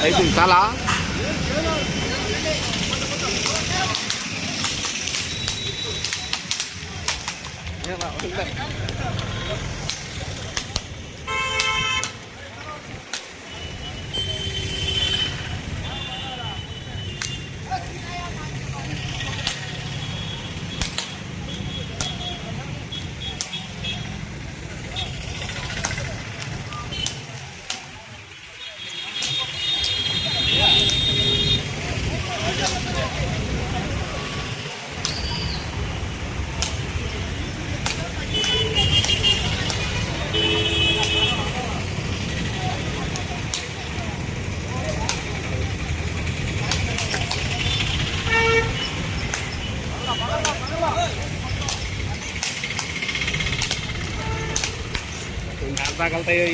అయిపోయింది చాలా. తగలుతాయో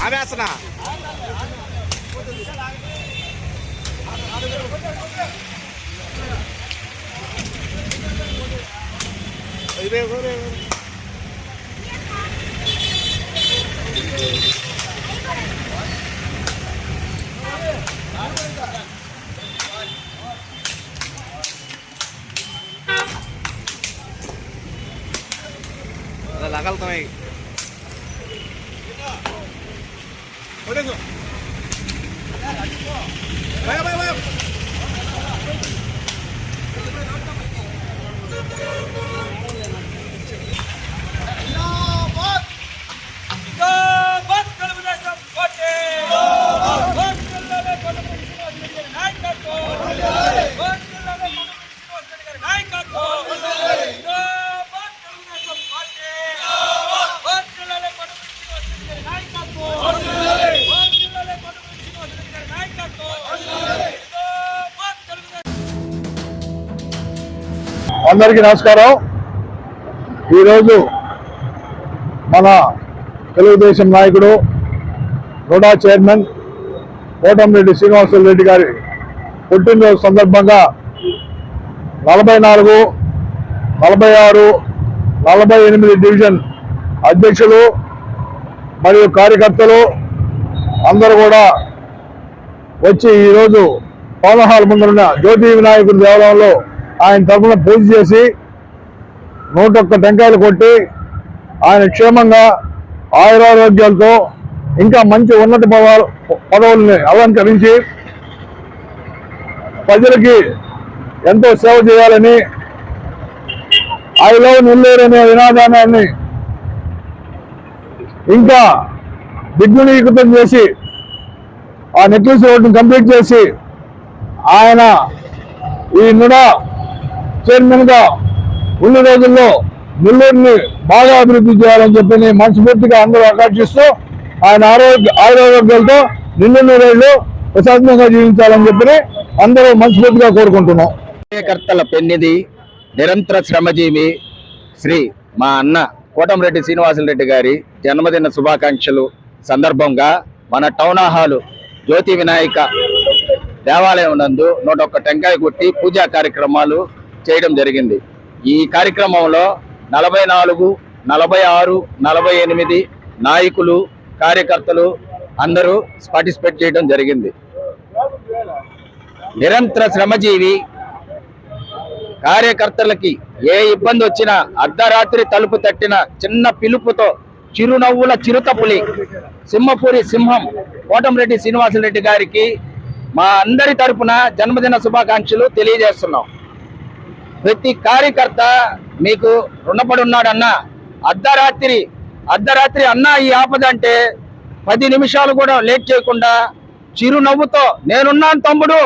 ఆవేసనా తగలుతున్నాయి. అందరికీ నమస్కారం. ఈరోజు మన తెలుగుదేశం నాయకుడు రోడా చైర్మన్ కోటంరెడ్డి శ్రీనివాసరెడ్డి గారి పుట్టినరోజు సందర్భంగా 44, 46, 48 డివిజన్ అధ్యక్షులు మరియు కార్యకర్తలు అందరూ కూడా వచ్చి ఈరోజు టౌన్ హాల్ ముందున్న జ్యోతి వినాయకుడి దేవాలయంలో ఆయన తరఫున పూజ చేసి 101 టెంకాయలు కొట్టి ఆయన క్షేమంగా ఆయురారోగ్యాలతో ఇంకా మంచి ఉన్నత పదవుల్ని అలంకరించి ప్రజలకి ఎంతో సేవ చేయాలని ఐ లవ్ నెల్లూరు అనే నినాదాన్ని ఇంకా దిగ్విజయీకృతం చేసి ఆ నెక్లెస్ రోడ్డును కంప్లీట్ చేసి ఆయన ఈ నుడా చైర్మన్ గా ఉన్న రోజుల్లో నెల్లూరుని బాగా అభివృద్ధి చేయాలని చెప్పి మనస్ఫూర్తిగా అందరూ ఆకాంక్షిస్తూ ఆయన ఆరోగ్యాలతో నిండు రైళ్లు ప్రశాంతంగా జీవించాలని చెప్పి అందరూ మనస్ఫూర్తిగా కోరుకుంటున్నాం. కార్యకర్తల పెన్నిది, నిరంతర శ్రమజీవి శ్రీ మా అన్న కోటంరెడ్డి శ్రీనివాసరెడ్డి గారి జన్మదిన శుభాకాంక్షలు సందర్భంగా మన టౌన్ హాలు జ్యోతి వినాయక దేవాలయం నందు 101 టెంకాయ కొట్టి పూజా కార్యక్రమాలు చేయడం జరిగింది. ఈ కార్యక్రమంలో 44, 46, 48 నాయకులు కార్యకర్తలు అందరూ పార్టిసిపేట్ చేయడం జరిగింది. నిరంతర శ్రమజీవి కార్యకర్తలకి ఏ ఇబ్బంది వచ్చినా అర్ధరాత్రి తలుపు తట్టిన చిన్న పిలుపుతో చిరునవ్వుల చిరుతపులి సింహపూరి సింహం కోటంరెడ్డి శ్రీనివాసరెడ్డి గారికి మా అందరి తరపున జన్మదిన శుభాకాంక్షలు తెలియజేస్తున్నాం. ప్రతి కార్యకర్త మీకు రుణపడి ఉన్నాడన్న. అర్ధరాత్రి అన్న ఈ ఆపద అంటే 10 నిమిషాలు కూడా లేట్ చేయకుండా చిరునవ్వుతో నేనున్నాను తమ్ముడు,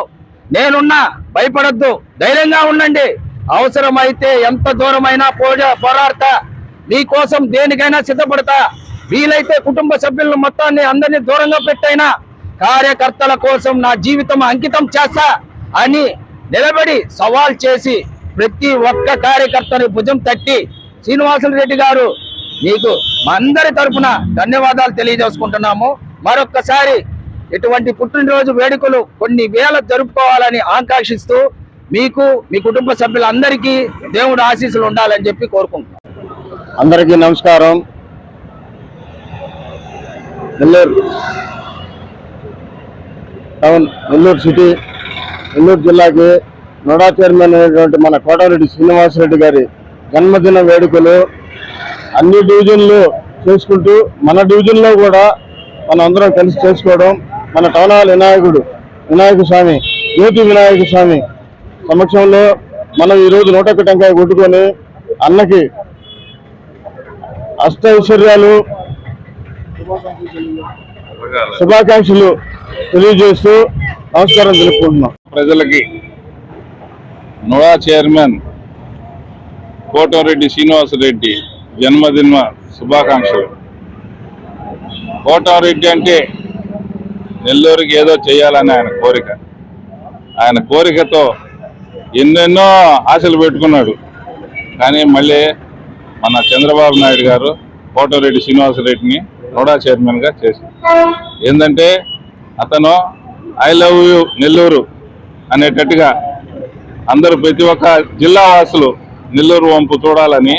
నేనున్నా, భయపడద్దు, ధైర్యంగా ఉండండి, అవసరమైతే ఎంత దూరమైనా పోరాడతా, మీకోసం దేనికైనా సిద్ధపడతా, వీలైతే కుటుంబ సభ్యులను మొత్తాన్ని అందరినీ దూరంగా పెట్టైనా కార్యకర్తల కోసం నా జీవితం అంకితం చేస్తా అని నిలబడి సవాల్ చేసి ప్రతి ఒక్క కార్యకర్తని భుజం తట్టి శ్రీనివాసరెడ్డి గారు మీకు మా అందరి తరఫున ధన్యవాదాలు తెలియజేసుకుంటున్నాము. మరొక్కసారి ఇటువంటి పుట్టినరోజు వేడుకలు కొన్ని వేల జరుపుకోవాలని ఆకాంక్షిస్తూ మీకు మీ కుటుంబ సభ్యులందరికీ దేవుడి ఆశీస్సులు ఉండాలని చెప్పి కోరుకుంటున్నాం. అందరికీ నమస్కారం. నెల్లూరు టౌన్, నెల్లూరు సిటీ, నెల్లూరు జిల్లాకి నోడా చైర్మన్ అయినటువంటి మన కోటారెడ్డి శ్రీనివాసరెడ్డి గారి జన్మదిన వేడుకలు అన్ని డివిజన్లు చేసుకుంటూ మన డివిజన్లో కూడా మనం అందరం కలిసి చేసుకోవడం, మన టౌన్ హాల్ వినాయక స్వామి, జ్యోతి వినాయక స్వామి సమక్షంలో మనం ఈరోజు 101 టెంకాయ కొట్టుకొని అన్నకి అష్టైశ్వర్యాలు శుభాకాంక్షలు తెలియజేస్తూ నమస్కారం తెలుపుకుంటున్నాం. ప్రజలకి నోడా చైర్మన్ కోటారెడ్డి శ్రీనివాసరెడ్డి జన్మదిన శుభాకాంక్షలు. కోటారెడ్డి అంటే నెల్లూరుకి ఏదో చేయాలని ఆయన కోరికతో ఎన్నెన్నో ఆశలు పెట్టుకున్నాడు. కానీ మళ్ళీ మన చంద్రబాబు నాయుడు గారు కోటారెడ్డి శ్రీనివాసరెడ్డిని నోడా చైర్మన్గా చేశారు. ఏంటంటే అతను ఐ లవ్ యూ నెల్లూరు అనేటట్టుగా అందరూ ప్రతి ఒక్క జిల్లా వాసులు నెల్లూరు వంపు చూడాలని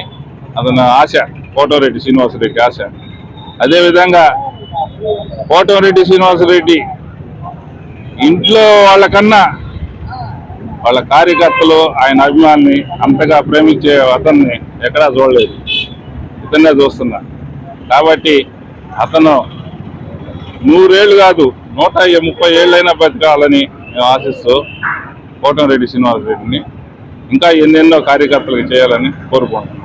అతను ఆశ, కోటారెడ్డి శ్రీనివాసరెడ్డి ఆశ. అదేవిధంగా కోటారెడ్డి శ్రీనివాసరెడ్డి ఇంట్లో వాళ్ళకన్నా వాళ్ళ కార్యకర్తలు ఆయన అభిమాన్ని అంతగా ప్రేమించే అతన్ని ఎక్కడా చూడలేదు, ఇతన్నే చూస్తున్నా. కాబట్టి అతను 100 ఏళ్ళు కాదు 130 ఏళ్ళైనా బతకాలని మేము ఆశిస్తూ కోటారెడ్డి శ్రీనివాసరెడ్డిని ఇంకా ఎన్నెన్నో కార్యకర్తలకు చేయాలని కోరుకుంటున్నాం.